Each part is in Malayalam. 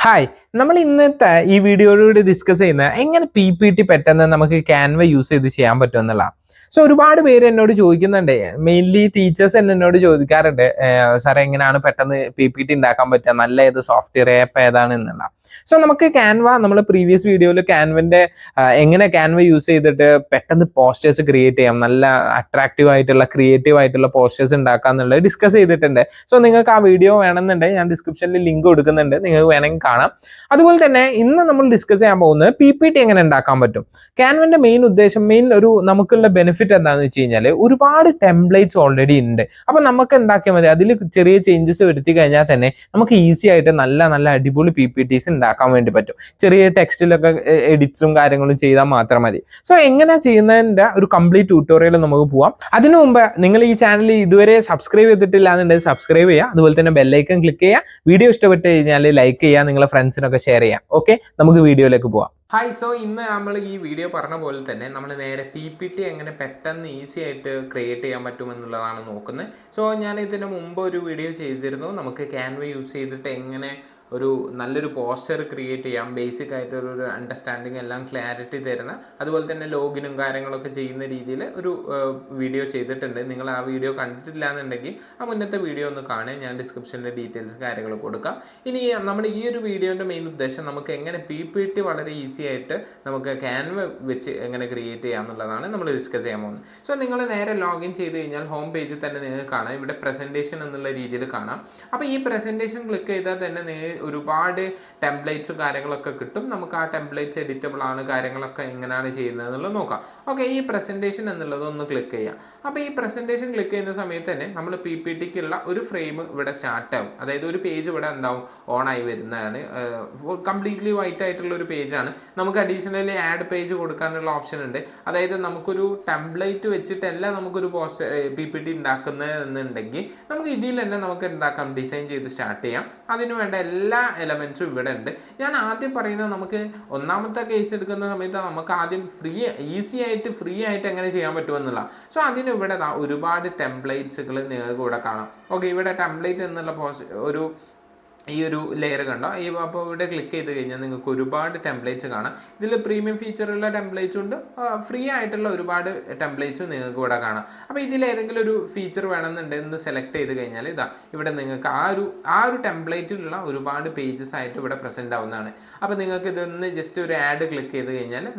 ഹായ് നമ്മൾ ഇന്നത്തെ ഈ വീഡിയോയിലൂടെ ഡിസ്കസ് ചെയ്യുന്ന എങ്ങനെ PPT പെട്ടെന്ന് നമുക്ക് ക്യാൻവ യൂസ് ചെയ്ത് ചെയ്യാൻ പറ്റുമെന്നുള്ള. സോ ഒരുപാട് പേര് എന്നോട് ചോദിക്കുന്നുണ്ട്, മെയിൻലി ടീച്ചേഴ്സ് എന്നോട് ചോദിക്കാറുണ്ട്, സാർ എങ്ങനെയാണ് പെട്ടെന്ന് PPT ഉണ്ടാക്കാൻ പറ്റുക, നല്ല ഏത് സോഫ്റ്റ്വെയർ ആപ്പ് ഏതാണ് എന്നുള്ള. സോ നമുക്ക് ക്യാൻവ, നമ്മൾ പ്രീവിയസ് വീഡിയോയിൽ ക്യാൻവന്റെ എങ്ങനെ ക്യാൻവ യൂസ് ചെയ്തിട്ട് പെട്ടെന്ന് പോസ്റ്റേഴ്സ് ക്രിയേറ്റ് ചെയ്യാം, നല്ല അട്രാക്റ്റീവ് ആയിട്ടുള്ള ക്രിയേറ്റീവ് ആയിട്ടുള്ള പോസ്റ്റേഴ്സ് ഉണ്ടാക്കാം എന്നുള്ളത് ഡിസ്കസ് ചെയ്തിട്ടുണ്ട്. സോ നിങ്ങൾക്ക് ആ വീഡിയോ വേണമെന്നുണ്ടെങ്കിൽ ഞാൻ ഡിസ്ക്രിപ്ഷനിൽ ലിങ്ക് കൊടുക്കുന്നുണ്ട്, നിങ്ങൾക്ക് വേണമെങ്കിൽ കാണാം. അതുപോലെ തന്നെ ഇന്ന് നമ്മൾ ഡിസ്കസ് ചെയ്യാൻ പോകുന്നത് PPT എങ്ങനെ ഉണ്ടാക്കാൻ പറ്റും. ക്യാൻവന്റെ മെയിൻ ഉദ്ദേശം, ഒരു നമുക്കുള്ള ബെനിഫിറ്റ് എന്താണെന്ന് വെച്ച് കഴിഞ്ഞാൽ ഒരുപാട് ടെംപ്ലേറ്റ്സ് ഓൾറെഡി ഉണ്ട്. അപ്പൊ നമുക്ക് എന്താക്കിയാൽ മതി, അതിൽ ചെറിയ ചേഞ്ചസ് വരുത്തി കഴിഞ്ഞാൽ തന്നെ നമുക്ക് ഈസി ആയിട്ട് നല്ല നല്ല അടിപൊളി PPTs ഉണ്ടാക്കാൻ വേണ്ടി പറ്റും. ചെറിയ ടെക്സ്റ്റിലൊക്കെ എഡിറ്റ്സും കാര്യങ്ങളും ചെയ്താൽ മാത്രം മതി. സോ എങ്ങനെ ചെയ്യുന്നതിന്റെ ഒരു കംപ്ലീറ്റ് ട്യൂട്ടോറിയൽ നമുക്ക് പോവാം. അതിനു മുമ്പ് നിങ്ങൾ ഈ ചാനൽ ഇതുവരെ സബ്സ്ക്രൈബ് ചെയ്തിട്ടില്ല എന്നുണ്ടെങ്കിൽ സബ്സ്ക്രൈബ് ചെയ്യുക. അതുപോലെ തന്നെ ബെല്ലൈക്കൺ ക്ലിക്ക് ചെയ്യുക. വീഡിയോ ഇഷ്ടപ്പെട്ട് കഴിഞ്ഞാൽ ലൈക്ക് ചെയ്യുക, നിങ്ങളെ ഫ്രണ്ട്സിനൊക്കെ ഷെയർ ചെയ്യാം. ഓക്കെ, നമുക്ക് വീഡിയോയിലേക്ക് പോവാം. ഹായ്, സോ ഇന്ന് നമ്മൾ ഈ വീഡിയോ പറഞ്ഞ പോലെ തന്നെ നമ്മൾ നേരെ PPT എങ്ങനെ പെട്ടെന്ന് ഈസി ആയിട്ട് ക്രിയേറ്റ് ചെയ്യാൻ പറ്റുമെന്നുള്ളതാണ് നോക്കുന്നത്. സോ ഞാൻ ഇതിന് മുമ്പ് ഒരു വീഡിയോ ചെയ്തിരുന്നു, നമുക്ക് ക്യാൻവ യൂസ് ചെയ്തിട്ട് എങ്ങനെ ഒരു നല്ലൊരു പോസ്റ്റർ ക്രിയേറ്റ് ചെയ്യാം, ബേസിക് ആയിട്ട് ഒരു അണ്ടർസ്റ്റാൻഡിങ് എല്ലാം ക്ലാരിറ്റി തരുന്ന, അതുപോലെ തന്നെ ലോഗിനും കാര്യങ്ങളൊക്കെ ചെയ്യുന്ന രീതിയിൽ ഒരു വീഡിയോ ചെയ്തിട്ടുണ്ട്. നിങ്ങൾ ആ വീഡിയോ കണ്ടിട്ടില്ല എന്നുണ്ടെങ്കിൽ ആ മുന്നത്തെ വീഡിയോ ഒന്ന് കാണുക, ഞാൻ ഡിസ്ക്രിപ്ഷനിൽ ഡീറ്റെയിൽസ് കാര്യങ്ങൾ കൊടുക്കാം. ഇനി നമ്മുടെ ഈ ഒരു വീഡിയോൻ്റെ മെയിൻ ഉദ്ദേശം നമുക്ക് എങ്ങനെ PPT വളരെ ഈസി ആയിട്ട് നമുക്ക് ക്യാൻവ വെച്ച് എങ്ങനെ ക്രിയേറ്റ് ചെയ്യാം എന്നുള്ളതാണ് നമ്മൾ ഡിസ്കസ് ചെയ്യാൻ പോകുന്നത്. സോ നിങ്ങൾ നേരെ ലോഗിൻ ചെയ്ത് കഴിഞ്ഞാൽ ഹോം പേജിൽ തന്നെ നിങ്ങൾക്ക് കാണാം, ഇവിടെ പ്രസൻറ്റേഷൻ എന്നുള്ള രീതിയിൽ കാണാം. അപ്പോൾ ഈ പ്രസൻറ്റേഷൻ ക്ലിക്ക് ചെയ്താൽ തന്നെ ഒരുപാട് ടെംപ്ലേറ്റ്സും കാര്യങ്ങളൊക്കെ കിട്ടും. നമുക്ക് ആ ടെംപ്ലേറ്റ്സ് എഡിറ്റബിൾ ആണ്, കാര്യങ്ങളൊക്കെ എങ്ങനെയാണ് ചെയ്യുന്നത് എന്നുള്ളത് നോക്കാം. ഓക്കെ, ഈ പ്രസൻറ്റേഷൻ എന്നുള്ളത് ഒന്ന് ക്ലിക്ക് ചെയ്യാം. അപ്പോൾ ഈ പ്രസൻറ്റേഷൻ ക്ലിക്ക് ചെയ്യുന്ന സമയത്ത് തന്നെ നമ്മൾ PPTക്കുള്ള ഒരു ഫ്രെയിം ഇവിടെ സ്റ്റാർട്ട് ആവും. അതായത് ഒരു പേജ് ഇവിടെ എന്താവും, ഓൺ ആയി വരുന്നതാണ്. കംപ്ലീറ്റ്ലി വൈറ്റ് ആയിട്ടുള്ള ഒരു പേജാണ്. നമുക്ക് അഡീഷണലി ആഡ് പേജ് കൊടുക്കാനുള്ള ഓപ്ഷൻ ഉണ്ട്. അതായത് നമുക്കൊരു ടെംപ്ലേറ്റ് വെച്ചിട്ടല്ല നമുക്കൊരു PPT ഉണ്ടാക്കുന്നതെന്നുണ്ടെങ്കിൽ നമുക്ക് ഇതിൽ തന്നെ നമുക്ക് ഉണ്ടാക്കാം, ഡിസൈൻ ചെയ്ത് സ്റ്റാർട്ട് ചെയ്യാം. അതിന് വേണ്ട എല്ലാ എലമെന്റ്സും ഇവിടെ ഉണ്ട്. ഞാൻ ആദ്യം പറയുന്നത്, നമുക്ക് ഒന്നാമത്തെ കേസ് എടുക്കുന്ന സമയത്ത് നമുക്ക് ആദ്യം ഈസി ആയിട്ട് എങ്ങനെ ചെയ്യാൻ പറ്റുമെന്നുള്ള. സോ അതിന് ഇവിടെ ഒരുപാട് ടെംപ്ലേറ്റ്സുകൾ നിങ്ങൾക്ക് ഇവിടെ കാണാം. ഓക്കെ, ഇവിടെ ടെംപ്ലേറ്റ് എന്നുള്ള ഈ ഒരു ലെയർ കണ്ടോ, അപ്പോൾ ഇവിടെ ക്ലിക്ക് ചെയ്ത് കഴിഞ്ഞാൽ നിങ്ങൾക്ക് ഒരുപാട് ടെംപ്ലേറ്റ്സ് കാണാം. ഇതിൽ പ്രീമിയം ഫീച്ചറുള്ള ടെംപ്ലേറ്റ്സ് ഉണ്ട്, ഫ്രീ ആയിട്ടുള്ള ഒരുപാട് ടെംപ്ലേറ്റ്സും നിങ്ങൾക്ക് ഇവിടെ കാണാം. അപ്പോൾ ഇതിൽ ഏതെങ്കിലും ഒരു ഫീച്ചർ വേണമെന്നുണ്ടെന്ന് സെലക്ട് ചെയ്ത് കഴിഞ്ഞാൽ ഇവിടെ നിങ്ങൾക്ക് ആ ഒരു ടെംപ്ലേറ്റിലുള്ള ഒരുപാട് പേജസ് ആയിട്ട് ഇവിടെ പ്രസൻറ്റ് ആവുന്നതാണ്. അപ്പോൾ നിങ്ങൾക്ക് ഇതൊന്ന് ജസ്റ്റ് ഒരു ആഡ് ക്ലിക്ക് ചെയ്ത് കഴിഞ്ഞാൽ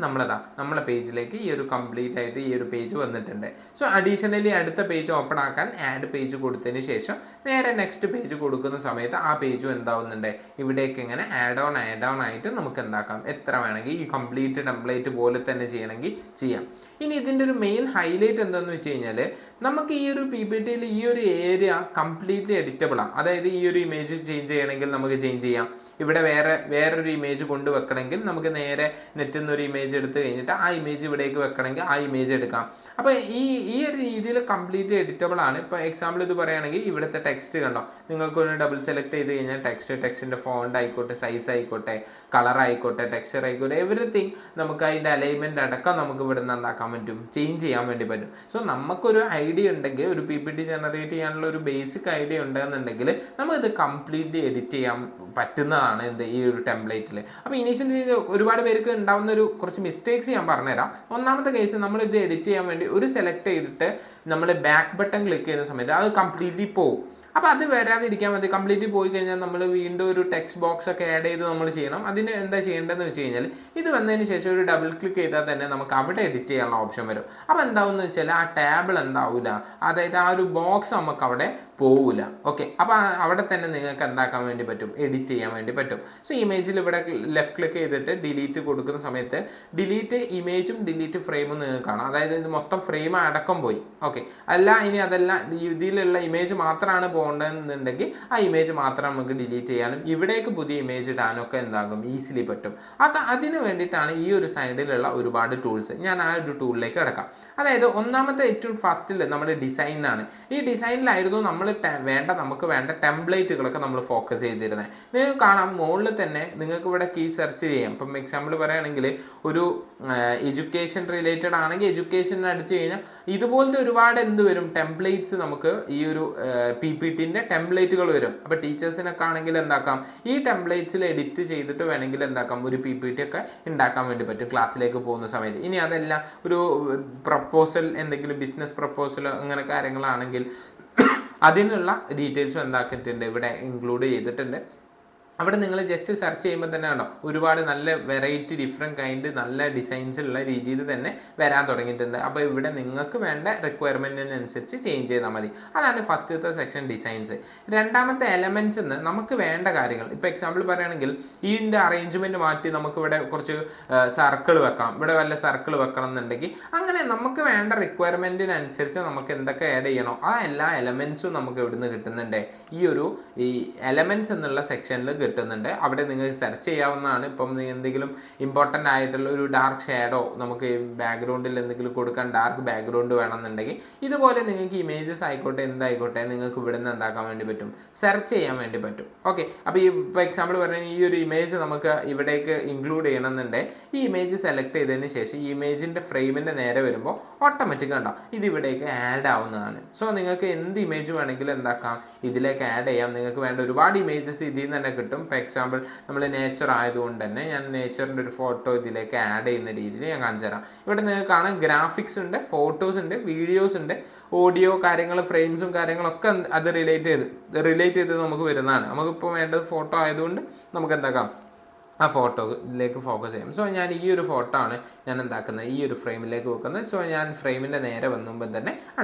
നമ്മളെ പേജിലേക്ക് ഈ ഒരു കംപ്ലീറ്റ് ആയിട്ട് ഈ ഒരു പേജ് വന്നിട്ടുണ്ട്. സോ അഡീഷണലി അടുത്ത പേജ് ഓപ്പൺ ആക്കാൻ ആഡ് പേജ് കൊടുത്തതിന് ശേഷം നേരെ നെക്സ്റ്റ് പേജ് കൊടുക്കുന്ന സമയത്ത് ആ പേജും എന്താവുന്നുണ്ട്, ഇവിടേക്ക് ഇങ്ങനെ ആഡ് ഓൺ ആയിട്ട് നമുക്ക് എന്താക്കാം, എത്ര വേണമെങ്കിൽ ഈ കംപ്ലീറ്റ് ടെംപ്ലേറ്റ് പോലെ തന്നെ ചെയ്യണമെങ്കിൽ ചെയ്യാം. ഇനി ഇതിൻ്റെ ഒരു മെയിൻ ഹൈലൈറ്റ് എന്താണെന്ന് വെച്ച് കഴിഞ്ഞാൽ, നമുക്ക് ഈ ഒരു PPTയിൽ ഈ ഒരു ഏരിയ കംപ്ലീറ്റ്ലി എഡിറ്റബിൾ ആണ്. അതായത് ഈ ഒരു ഇമേജ് ചേഞ്ച് ചെയ്യണമെങ്കിൽ നമുക്ക് ചേഞ്ച് ചെയ്യാം. ഇവിടെ വേറൊരു ഇമേജ് കൊണ്ടുവെക്കണമെങ്കിൽ നമുക്ക് നേരെ നെറ്റിൽ നിന്ന് ഒരു ഇമേജ് എടുത്ത് കഴിഞ്ഞിട്ട് ആ ഇമേജ് ഇവിടേക്ക് വെക്കണമെങ്കിൽ ആ ഇമേജ് എടുക്കാം. അപ്പോൾ ഈ ഒരു രീതിയിൽ കംപ്ലീറ്റ്ലി എഡിറ്റബിൾ ആണ്. ഇപ്പോൾ എക്സാമ്പിൾ ഇത് പറയുകയാണെങ്കിൽ ഇവിടുത്തെ ടെക്സ്റ്റ് കണ്ടോ, നിങ്ങൾക്കൊന്ന് ഡബിൾ സെലക്ട് ചെയ്ത് കഴിഞ്ഞാൽ ടെക്സ്റ്റിൻ്റെ ഫോണ്ട് ആയിക്കോട്ടെ, സൈസ് ആയിക്കോട്ടെ, കളർ ആയിക്കോട്ടെ, ടെക്സ്ചർ ആയിക്കോട്ടെ, എവറിത്തിങ് നമുക്ക് അതിൻ്റെ അലൈൻമെൻറ്റ് അടക്കം നമുക്ക് ഇവിടെ നിന്ന് എന്താക്കാൻ പറ്റും, ചേഞ്ച് ചെയ്യാൻ വേണ്ടി പറ്റും. സോ നമുക്കൊരു ഐഡിയ ഉണ്ടെങ്കിൽ, ഒരു PPT ജനറേറ്റ് ചെയ്യാനുള്ള ഒരു ബേസിക് ഐഡിയ ഉണ്ടെന്നുണ്ടെങ്കിൽ നമുക്കിത് കംപ്ലീറ്റ്ലി എഡിറ്റ് ചെയ്യാൻ പറ്റുന്നതാണ് ഈ ഒരു ടെംപ്ലേറ്റിൽ. അപ്പോൾ ഇനീഷ്യലി ഒരുപാട് പേർക്ക് ഉണ്ടാവുന്ന കുറച്ച് മിസ്റ്റേക്സ് ഞാൻ പറഞ്ഞുതരാം. ഒന്നാമത്തെ കേസ്, നമ്മൾ ഇത് എഡിറ്റ് ചെയ്യാൻ വേണ്ടി ഒരു സെലക്ട് ചെയ്തിട്ട് നമ്മൾ ബാക്ക് ബട്ടൺ ക്ലിക്ക് ചെയ്യുന്ന സമയത്ത് അത് കംപ്ലീറ്റ്ലി പോകും. അപ്പോൾ അത് വരാതിരിക്കാൻ മതി. കംപ്ലീറ്റ്ലി പോയി കഴിഞ്ഞാൽ നമ്മൾ വീണ്ടും ഒരു ടെക്സ്റ്റ് ബോക്സ് ഒക്കെ ആഡ് ചെയ്ത് നമ്മൾ ചെയ്യണം. അതിന് എന്താ ചെയ്യേണ്ടതെന്ന് വെച്ച് കഴിഞ്ഞാൽ, ഇത് വന്നതിന് ശേഷം ഒരു ഡബിൾ ക്ലിക്ക് ചെയ്താൽ തന്നെ നമുക്ക് അവിടെ എഡിറ്റ് ചെയ്യാനുള്ള ഓപ്ഷൻ വരും. അപ്പോൾ എന്താവുമെന്ന് വെച്ചാൽ ആ ടാബിൾ എന്താവില്ല, അതായത് ആ ഒരു ബോക്സ് നമുക്ക് അവിടെ പോവില്ല. ഓക്കെ, അപ്പോൾ അവിടെ തന്നെ നിങ്ങൾക്ക് എന്താക്കാൻ വേണ്ടി പറ്റും, എഡിറ്റ് ചെയ്യാൻ വേണ്ടി പറ്റും. സോ ഇമേജിൽ ഇവിടെ ലെഫ്റ്റ് ക്ലിക്ക് ചെയ്തിട്ട് ഡിലീറ്റ് കൊടുക്കുന്ന സമയത്ത് ഡിലീറ്റ് ഇമേജും ഡിലീറ്റ് ഫ്രെയിമും നിങ്ങൾക്ക് കാണാം. അതായത് ഇത് മൊത്തം ഫ്രെയിം അടക്കം പോയി. ഓക്കെ, അതല്ല ഇതിലുള്ള ഇമേജ് മാത്രമാണ് പോകേണ്ടതെന്നുണ്ടെങ്കിൽ ആ ഇമേജ് മാത്രം നമുക്ക് ഡിലീറ്റ് ചെയ്യാനും ഇവിടേക്ക് പുതിയ ഇമേജ് ഇടാനൊക്കെ എന്താകും, ഈസിലി പറ്റും. അതിന് വേണ്ടിയിട്ടാണ് ഈ ഒരു സൈഡിലുള്ള ഒരുപാട് ടൂൾസ്. ഞാൻ ആ ഒരു ടൂളിലേക്ക് കിടക്കാം. അതായത് ഒന്നാമത്തെ ഏറ്റവും ഫസ്റ്റിൽ നമ്മുടെ ഡിസൈനാണ്. ഈ ഡിസൈനിലായിരുന്നു നമ്മൾ നമ്മൾ നമുക്ക് വേണ്ട ടെംപ്ലേറ്റുകളൊക്കെ നമ്മൾ ഫോക്കസ് ചെയ്തിരുന്നത്. നിങ്ങൾക്ക് കാണാം മുകളിൽ തന്നെ നിങ്ങൾക്ക് ഇവിടെ കീ സെർച്ച് ചെയ്യാം. ഇപ്പം എക്സാമ്പിൾ പറയുകയാണെങ്കിൽ ഒരു എഡ്യൂക്കേഷൻ റിലേറ്റഡ് ആണെങ്കിൽ എഡ്യൂക്കേഷൻ അടിച്ചു കഴിഞ്ഞാൽ ഇതുപോലത്തെ ഒരുപാട് എന്ത് വരും, ടെംപ്ലേറ്റ്സ് നമുക്ക് ഈ ഒരു PPTന്റെ ടെംപ്ലേറ്റുകൾ വരും. അപ്പോൾ ടീച്ചേഴ്സിനൊക്കെ ആണെങ്കിൽ എന്താക്കാം, ഈ ടെംപ്ലേറ്റ്സിൽ എഡിറ്റ് ചെയ്തിട്ട് വേണമെങ്കിൽ എന്താക്കാം ഒരു PPT ഒക്കെ ഉണ്ടാക്കാൻ വേണ്ടി പറ്റും ക്ലാസ്സിലേക്ക് പോകുന്ന സമയത്ത്. ഇനി അതെല്ലാം ഒരു പ്രപ്പോസൽ, എന്തെങ്കിലും ബിസിനസ് പ്രപ്പോസൽ അങ്ങനെ കാര്യങ്ങളാണെങ്കിൽ അതിനുള്ള ഡീറ്റെയിൽസും എന്താക്കിയിട്ടുണ്ട്, ഇവിടെ ഇൻക്ലൂഡ് ചെയ്തിട്ടുണ്ട്. അവിടെ നിങ്ങൾ ജസ്റ്റ് സെർച്ച് ചെയ്യുമ്പോൾ തന്നെ ഉണ്ടോ ഒരുപാട് നല്ല വെറൈറ്റി ഡിഫറെൻറ്റ് കൈൻഡ് നല്ല ഡിസൈൻസുള്ള രീതിയിൽ തന്നെ വരാൻ തുടങ്ങിയിട്ടുണ്ട്. അപ്പോൾ ഇവിടെ നിങ്ങൾക്ക് വേണ്ട റിക്വയർമെൻറ്റിനനുസരിച്ച് ചേഞ്ച് ചെയ്താൽ മതി. അതാണ് ഫസ്റ്റത്തെ സെക്ഷൻ ഡിസൈൻസ്. രണ്ടാമത്തെ എലമെൻറ്റ്സ് എന്ന് നമുക്ക് വേണ്ട കാര്യങ്ങൾ, ഇപ്പോൾ എക്സാമ്പിൾ പറയുകയാണെങ്കിൽ ഇതിൻ്റെ അറേഞ്ച്മെൻറ്റ് മാറ്റി നമുക്കിവിടെ കുറച്ച് സർക്കിൾ വെക്കണം, ഇവിടെ വല്ല സർക്കിൾ വെക്കണം എന്നുണ്ടെങ്കിൽ അങ്ങനെ നമുക്ക് വേണ്ട റിക്വയർമെൻറ്റിനനുസരിച്ച് നമുക്ക് എന്തൊക്കെ ആഡ് ചെയ്യണോ ആ എല്ലാ എലമെൻറ്റ്സും നമുക്ക് ഇവിടുന്ന് കിട്ടുന്നുണ്ട്. ഈ എലമെൻറ്റ്സ് എന്നുള്ള സെക്ഷനിൽ കിട്ടുന്നുണ്ട്. അവിടെ നിങ്ങൾക്ക് സെർച്ച് ചെയ്യാവുന്നതാണ്. ഇപ്പം എന്തെങ്കിലും ഇമ്പോർട്ടൻ്റ് ആയിട്ടുള്ള ഒരു ഡാർക്ക് ഷാഡോ നമുക്ക് ബാക്ക്ഗ്രൗണ്ടിൽ എന്തെങ്കിലും കൊടുക്കാൻ ഡാർക്ക് ബാക്ക്ഗ്രൗണ്ട് വേണമെന്നുണ്ടെങ്കിൽ ഇതുപോലെ നിങ്ങൾക്ക് ഇമേജസ് ആയിക്കോട്ടെ എന്തായിക്കോട്ടെ നിങ്ങൾക്ക് ഇവിടെ നിന്ന് എന്താക്കാൻ വേണ്ടി പറ്റും, സെർച്ച് ചെയ്യാൻ വേണ്ടി പറ്റും. ഓക്കെ, അപ്പോൾ ഇപ്പോൾ എക്സാമ്പിൾ പറഞ്ഞാൽ ഈ ഒരു ഇമേജ് നമുക്ക് ഇവിടേക്ക് ഇൻക്ലൂഡ് ചെയ്യണമെന്നുണ്ടെങ്കിൽ ഈ ഇമേജ് സെലക്ട് ചെയ്തതിന് ശേഷം ഈ ഇമേജിൻ്റെ ഫ്രെയിമിൻ്റെ നേരെ വരുമ്പോൾ ഓട്ടോമാറ്റിക് ഉണ്ടോ ഇത് ഇവിടേക്ക് ആഡ് ആവുന്നതാണ്. സോ നിങ്ങൾക്ക് എന്ത് ഇമേജ് വേണമെങ്കിലും എന്താക്കാം ഇതിലേക്ക് ആഡ് ചെയ്യാം. നിങ്ങൾക്ക് വേണ്ട ഒരുപാട് ഇമേജസ് ഇതിൽ നിന്ന് തന്നെ കിട്ടും. ഇപ്പോൾ എക്സാമ്പിൾ നമ്മൾ നേച്ചർ ആയതുകൊണ്ട് തന്നെ ഞാൻ നേച്ചറിൻ്റെ ഒരു ഫോട്ടോ ഇതിലേക്ക് ആഡ് ചെയ്യുന്ന രീതിയിൽ ഞാൻ കാണിച്ചു തരാം. ഇവിടെ നിങ്ങൾക്ക് കാണാം ഗ്രാഫിക്സ് ഉണ്ട്, ഫോട്ടോസ് ഉണ്ട്, വീഡിയോസ് ഉണ്ട്, ഓഡിയോ കാര്യങ്ങൾ, ഫ്രെയിംസും കാര്യങ്ങളൊക്കെ അത് റിലേറ്റ് ചെയ്ത് നമുക്ക് വരുന്നതാണ്. നമുക്കിപ്പോൾ വേണ്ടത് ഫോട്ടോ ആയതുകൊണ്ട് നമുക്ക് എന്താക്കാം ആ ഫോട്ടോയിലേക്ക് ഫോക്കസ് ചെയ്യാം. സോ ഞാൻ ഈ ഒരു ഫോട്ടോ ആണ് ഞാൻ എന്താക്കുന്നത് ഈ ഒരു ഫ്രെയിമിലേക്ക് വെക്കുന്നത്. സോ ഞാൻ ഫ്രെയിമിൻ്റെ നേരെ വന്നുമ്പോൾ തന്നെ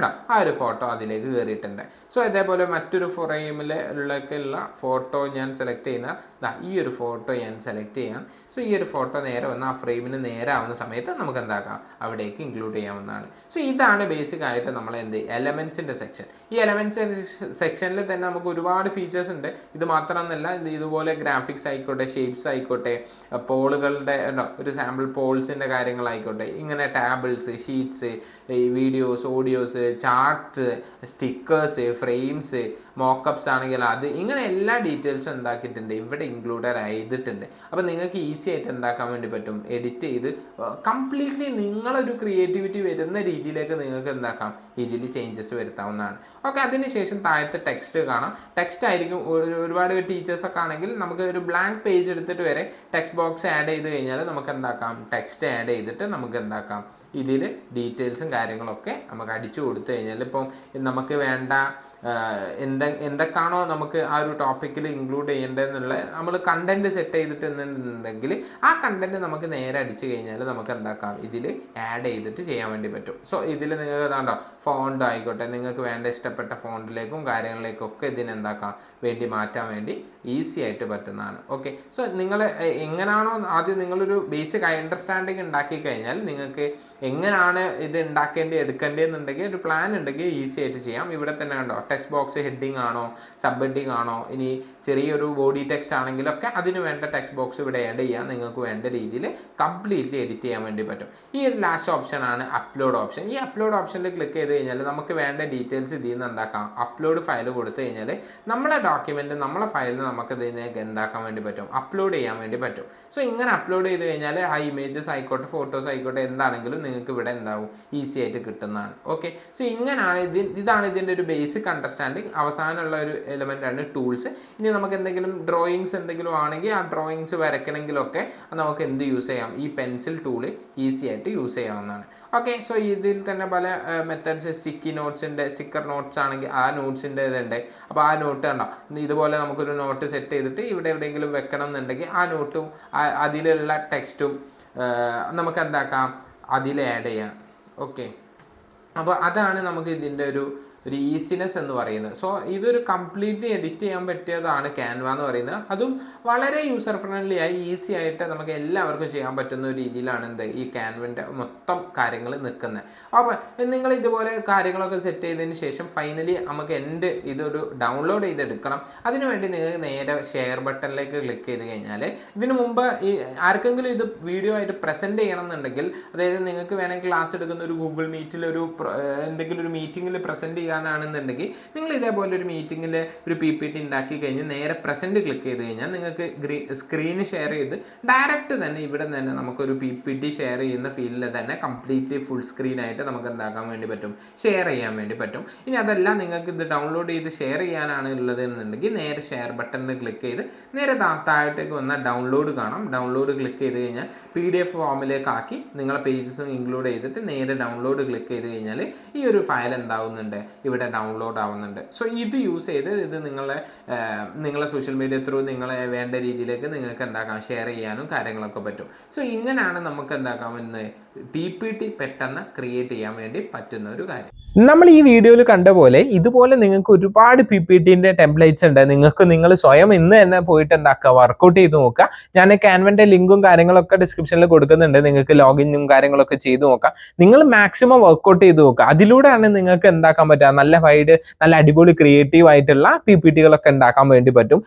ആ ഒരു ഫോട്ടോ അതിലേക്ക് കയറിയിട്ടുണ്ട്. സോ ഇതേപോലെ മറ്റൊരു ഫ്രെയിമിലുള്ള ഫോട്ടോ ഞാൻ സെലക്ട് ചെയ്യുന്ന ഈ ഒരു ഫോട്ടോ ഞാൻ സെലക്ട് ചെയ്യാം. സോ ഈ ഒരു ഫോട്ടോ നേരെ വന്ന് ആ ഫ്രെയിമിന് നേരെ ആവുന്ന സമയത്ത് നമുക്ക് എന്താക്കാം അവിടേക്ക് ഇൻക്ലൂഡ് ചെയ്യാവുന്നതാണ്. സോ ഇതാണ് ബേസിക് ആയിട്ട് നമ്മൾ എലമെൻറ്റ്സിൻ്റെ സെക്ഷൻ. ഈ എലമെൻറ്റ്സ് സെക്ഷനിൽ തന്നെ നമുക്ക് ഒരുപാട് ഫീച്ചേഴ്സ് ഉണ്ട്. ഇത് മാത്രമൊന്നുമല്ല, ഇതുപോലെ ഗ്രാഫിക്സ് ആയിക്കോട്ടെ, ഷേപ്സ് ആയിക്കോട്ടെ, പോളുകളുടെ ഒരു സാമ്പിൾ പോൾസിൻ്റെ കാര്യങ്ങളായിക്കോട്ടെ, ഇങ്ങനെ ടാബിൾസ്, ഷീറ്റ്സ്, ഈ videos, audios, chart, stickers, frames, mockups ആണെങ്കിൽ അത്, ഇങ്ങനെ എല്ലാ ഡീറ്റെയിൽസും എന്താക്കിയിട്ടുണ്ട് ഇവിടെ ഇൻക്ലൂഡഡ് ചെയ്തിട്ടുണ്ട്. അപ്പോൾ നിങ്ങൾക്ക് ഈസി ആയിട്ട് എന്താക്കാൻ വേണ്ടി പറ്റും, എഡിറ്റ് ചെയ്ത് കംപ്ലീറ്റ്ലി നിങ്ങളൊരു ക്രിയേറ്റിവിറ്റി വരുന്ന രീതിയിലേക്ക് നിങ്ങൾക്ക് എന്താക്കാം ഇതിൽ ചേഞ്ചസ് വരുത്താവുന്നതാണ്. ഓക്കെ, അതിനുശേഷം താഴത്തെ ടെക്സ്റ്റ് കാണാം. ടെക്സ്റ്റ് ആയിരിക്കും ഒരുപാട് ടീച്ചേഴ്സൊക്കെ ആണെങ്കിൽ നമുക്ക് ഒരു ബ്ലാങ്ക് പേജ് എടുത്തിട്ട് വരെ ടെക്സ്റ്റ് ബോക്സ് ആഡ് ചെയ്ത് കഴിഞ്ഞാൽ നമുക്ക് എന്താക്കാം ടെക്സ്റ്റ് ആഡ് ചെയ്തിട്ട് നമുക്ക് എന്താക്കാം ഇതിൽ ഡീറ്റെയിൽസും കാര്യങ്ങളൊക്കെ നമുക്ക് അടിച്ചു കൊടുത്തു കഴിഞ്ഞാൽ ഇപ്പം നമുക്ക് വേണ്ട എന്തൊക്കെയാണോ നമുക്ക് ആ ഒരു ടോപ്പിക്കിൽ ഇൻക്ലൂഡ് ചെയ്യേണ്ടതെന്നുള്ള നമ്മൾ കണ്ടന്റ് സെറ്റ് ചെയ്തിട്ടുണ്ടെങ്കിൽ ആ കണ്ടന്റ് നമുക്ക് നേരെ അടിച്ചു കഴിഞ്ഞാൽ നമുക്ക് എന്താക്കാം ഇതിൽ ആഡ് ചെയ്തിട്ട് ചെയ്യാൻ വേണ്ടി പറ്റും. സോ ഇതിൽ നിങ്ങൾക്ക് ഇതാണ്ടോ ഫോണ്ട് ആയിക്കോട്ടെ, നിങ്ങൾക്ക് വേണ്ട ഇഷ്ടപ്പെട്ട ഫോണ്ടിലേക്കും കാര്യങ്ങളിലേക്കും ഒക്കെ ഇതിനെന്താക്കാം വേണ്ടി മാറ്റാൻ വേണ്ടി ഈസി ആയിട്ട് പറ്റുന്നതാണ്. ഓക്കെ, സോ നിങ്ങൾ എങ്ങനെയാണോ ആദ്യം നിങ്ങളൊരു ബേസിക് അണ്ടർസ്റ്റാൻഡിങ് ഉണ്ടാക്കി കഴിഞ്ഞാൽ നിങ്ങൾക്ക് എങ്ങനെയാണ് ഇത് എടുക്കേണ്ടതെന്നുണ്ടെങ്കിൽ ഒരു പ്ലാൻ ഉണ്ടെങ്കിൽ ഈസി ആയിട്ട് ചെയ്യാം. ഇവിടെ തന്നെ കണ്ടോ ടെക്സ്റ്റ് ബോക്സ് ഹെഡിങ് ആണോ, സബ് ഹെഡിങ് ആണോ, ഇനി ചെറിയൊരു ബോഡി ടെക്സ്റ്റ് ആണെങ്കിലൊക്കെ അതിന് വേണ്ട ടെക്സ്റ്റ് ബോക്സ് ഇവിടെ ആഡ് ചെയ്യാൻ നിങ്ങൾക്ക് വേണ്ട രീതിയിൽ കംപ്ലീറ്റ്ലി എഡിറ്റ് ചെയ്യാൻ വേണ്ടി പറ്റും. ഈ ഒരു ലാസ്റ്റ് ഓപ്ഷൻ ആണ് അപ്ലോഡ് ഓപ്ഷൻ. ഈ അപ്ലോഡ് ഓപ്ഷനിൽ ക്ലിക്ക് ചെയ്ത് കഴിഞ്ഞാൽ നമുക്ക് വേണ്ട ഡീറ്റെയിൽസ് ഇതിൽ നിന്ന് എന്താക്കാം അപ്ലോഡ് ഫയൽ കൊടുത്തു കഴിഞ്ഞാൽ നമ്മളെ ഡോക്യുമെൻറ്റ് നമ്മളെ ഫയലിൽ നമുക്ക് ഇതിനേക്ക് എന്താക്കാൻ വേണ്ടി പറ്റും, അപ്ലോഡ് ചെയ്യാൻ വേണ്ടി പറ്റും. സോ ഇങ്ങനെ അപ്ലോഡ് ചെയ്ത് കഴിഞ്ഞാൽ ആ ഇമേജസ് ആയിക്കോട്ടെ, ഫോട്ടോസ് ആയിക്കോട്ടെ, എന്താണെങ്കിലും നിങ്ങൾക്ക് ഇവിടെ എന്താവും ഈസി ആയിട്ട് കിട്ടുന്നതാണ്. ഓക്കെ, സോ ഇങ്ങനെയാണ് ഇതാണ് ഇതിൻ്റെ ഒരു ബേസിക് അണ്ടർസ്റ്റാൻഡിങ്. അവസാനമുള്ള ഒരു എലിമെൻ്റ് ആണ് ടൂൾസ്. ഇനി നമുക്ക് എന്തെങ്കിലും ഡ്രോയിങ്സ് എന്തെങ്കിലും ആണെങ്കിൽ ആ ഡ്രോയിങ്സ് വരയ്ക്കണമെങ്കിലൊക്കെ നമുക്ക് എന്ത് യൂസ് ചെയ്യാം, ഈ പെൻസിൽ ടൂള് ഈസി ആയിട്ട് യൂസ് ചെയ്യാവുന്നതാണ്. ഓക്കെ, സോ ഇതിൽ തന്നെ പല മെത്തേഡ്സ്, സ്റ്റിക്കർ നോട്ട്സ് ആണെങ്കിൽ ആ നോട്ട്സിൻ്റെ ഇതുണ്ട്. അപ്പോൾ ആ നോട്ട് കണ്ടോ ഇതുപോലെ നമുക്കൊരു നോട്ട് സെറ്റ് ചെയ്തിട്ട് ഇവിടെ എവിടെയെങ്കിലും വെക്കണം എന്നുണ്ടെങ്കിൽ ആ നോട്ടും അതിലുള്ള ടെക്സ്റ്റും നമുക്ക് എന്താക്കാം അതിൽ ആഡ് ചെയ്യാം. ഓക്കെ, അപ്പോൾ അതാണ് നമുക്ക് ഇതിൻ്റെ ഒരു ഈസിനെസ് എന്ന് പറയുന്നത്. സോ ഇതൊരു കംപ്ലീറ്റ്ലി എഡിറ്റ് ചെയ്യാൻ പറ്റിയതാണ് ക്യാൻവ എന്ന് പറയുന്നത്. അതും വളരെ യൂസർ ഫ്രണ്ട്ലി ആയി ഈസി ആയിട്ട് നമുക്ക് എല്ലാവർക്കും ചെയ്യാൻ പറ്റുന്ന ഒരു രീതിയിലാണ് ഈ ക്യാൻവൻ്റെ മൊത്തം കാര്യങ്ങൾ നിൽക്കുന്നത്. അപ്പോൾ നിങ്ങൾ ഇതുപോലെ കാര്യങ്ങളൊക്കെ സെറ്റ് ചെയ്തതിന് ശേഷം ഫൈനലി നമുക്ക് ഇതൊരു ഡൗൺലോഡ് ചെയ്തെടുക്കണം. അതിനുവേണ്ടി നിങ്ങൾ നേരെ ഷെയർ ബട്ടണിലേക്ക് ക്ലിക്ക് ചെയ്ത് കഴിഞ്ഞാൽ ഇതിനു മുമ്പ് ആർക്കെങ്കിലും ഇത് വീഡിയോ ആയിട്ട് പ്രസൻറ്റ് ചെയ്യണം എന്നുണ്ടെങ്കിൽ, അതായത് നിങ്ങൾക്ക് വേണമെങ്കിൽ ക്ലാസ് എടുക്കുന്ന ഒരു ഗൂഗിൾ മീറ്റിൽ എന്തെങ്കിലും ഒരു മീറ്റിങ്ങിൽ പ്രസൻറ്റ് ചെയ്യാനാണെന്നുണ്ടെങ്കിൽ നിങ്ങൾ ഇതേപോലെ ഒരു മീറ്റിങ്ങിൽ ഒരു PPT ഉണ്ടാക്കി കഴിഞ്ഞ് നേരെ പ്രസന്റ് ക്ലിക്ക് ചെയ്ത് കഴിഞ്ഞാൽ നിങ്ങൾക്ക് സ്ക്രീന് ഷെയർ ചെയ്ത് ഡയറക്റ്റ് തന്നെ ഇവിടെ തന്നെ നമുക്കൊരു PPT ഷെയർ ചെയ്യുന്ന ഫീലിൽ തന്നെ കംപ്ലീറ്റ്ലി ഫുൾ സ്ക്രീൻ ആയിട്ട് നമുക്ക് എന്താക്കാൻ വേണ്ടി പറ്റും, ഷെയർ ചെയ്യാൻ വേണ്ടി പറ്റും. ഇനി അതല്ല നിങ്ങൾക്ക് ഇത് ഡൗൺലോഡ് ചെയ്ത് ഷെയർ ചെയ്യാനാണ് ഉള്ളത് എന്നുണ്ടെങ്കിൽ നേരെ ഷെയർ ബട്ടണിൽ ക്ലിക്ക് ചെയ്ത് നേരെ താഴത്തേക്ക് വന്ന ഡൗൺലോഡ് കാണാം. ഡൗൺലോഡ് ക്ലിക്ക് ചെയ്ത് കഴിഞ്ഞാൽ PDF ഫോമിലേക്ക് ആക്കി നിങ്ങളെ പേജസും ഇൻക്ലൂഡ് ചെയ്തിട്ട് നേരെ ഡൗൺലോഡ് ക്ലിക്ക് ചെയ്ത് കഴിഞ്ഞാൽ ഈ ഒരു ഫയൽ എന്താവുന്നുണ്ട്, ഇവിടെ ഡൗൺലോഡ് ആവുന്നുണ്ട്. സോ ഇത് യൂസ് ചെയ്ത് ഇത് നിങ്ങളെ സോഷ്യൽ മീഡിയ ത്രൂ നിങ്ങളെ വേണ്ട രീതിയിലേക്ക് നിങ്ങൾക്ക് എന്താക്കാം, ഷെയർ ചെയ്യാനും കാര്യങ്ങളൊക്കെ പറ്റും. സോ ഇങ്ങനെയാണ് നമുക്ക് എന്താക്കാം എന്ന് PPT പെട്ടെന്ന് ക്രിയേറ്റ് ചെയ്യാൻ വേണ്ടി പറ്റുന്ന ഒരു കാര്യം. നമ്മൾ ഈ വീഡിയോയിൽ കണ്ട പോലെ ഇതുപോലെ നിങ്ങൾക്ക് ഒരുപാട് PPTന്റെ ടെംപ്ലേറ്റ്സ് ഉണ്ട്. നിങ്ങൾ സ്വയം ഇന്ന് തന്നെ പോയിട്ട് എന്താക്കുക, വർക്കൗട്ട് ചെയ്ത് നോക്കുക. ഞാൻ ക്യാൻവന്റെ ലിങ്കും കാര്യങ്ങളൊക്കെ ഡിസ്ക്രിപ്ഷനിൽ കൊടുക്കുന്നുണ്ട്. നിങ്ങൾക്ക് ലോഗിനും കാര്യങ്ങളൊക്കെ ചെയ്ത് നോക്കാം. നിങ്ങൾ മാക്സിമം വർക്കൗട്ട് ചെയ്ത് നോക്കുക. അതിലൂടെയാണ് നിങ്ങൾക്ക് എന്താക്കാൻ പറ്റുക, നല്ല അടിപൊളി ക്രിയേറ്റീവ് ആയിട്ടുള്ള PPTകളൊക്കെ ഉണ്ടാക്കാൻ വേണ്ടി പറ്റും.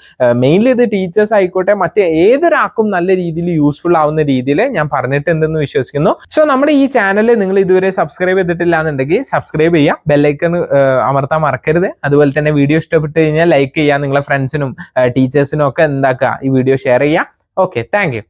മെയിൻലി ഇത് ടീച്ചേഴ്സ് ആയിക്കോട്ടെ മറ്റേ ഏതൊരാൾക്കും നല്ല രീതിയിൽ യൂസ്ഫുൾ ആവുന്ന രീതിയിൽ ഞാൻ പറഞ്ഞിട്ടുണ്ടെന്ന് വിശ്വസിക്കുന്നു. സോ നമ്മുടെ ഈ ചാനൽ നിങ്ങൾ ഇതുവരെ സബ്സ്ക്രൈബ് ചെയ്തിട്ടില്ല എന്നുണ്ടെങ്കിൽ സബ്സ്ക്രൈബ് ചെയ്യുക, ബെല്ലൈക്കൺ അമർത്താൻ മറക്കരുത്. അതുപോലെ തന്നെ വീഡിയോ ഇഷ്ടപ്പെട്ട് കഴിഞ്ഞാൽ ലൈക്ക് ചെയ്യുക, നിങ്ങളെ ഫ്രണ്ട്സിനും ടീച്ചേഴ്സിനും ഒക്കെ എന്താക്കുക ഈ വീഡിയോ ഷെയർ ചെയ്യുക. Okay, thank you.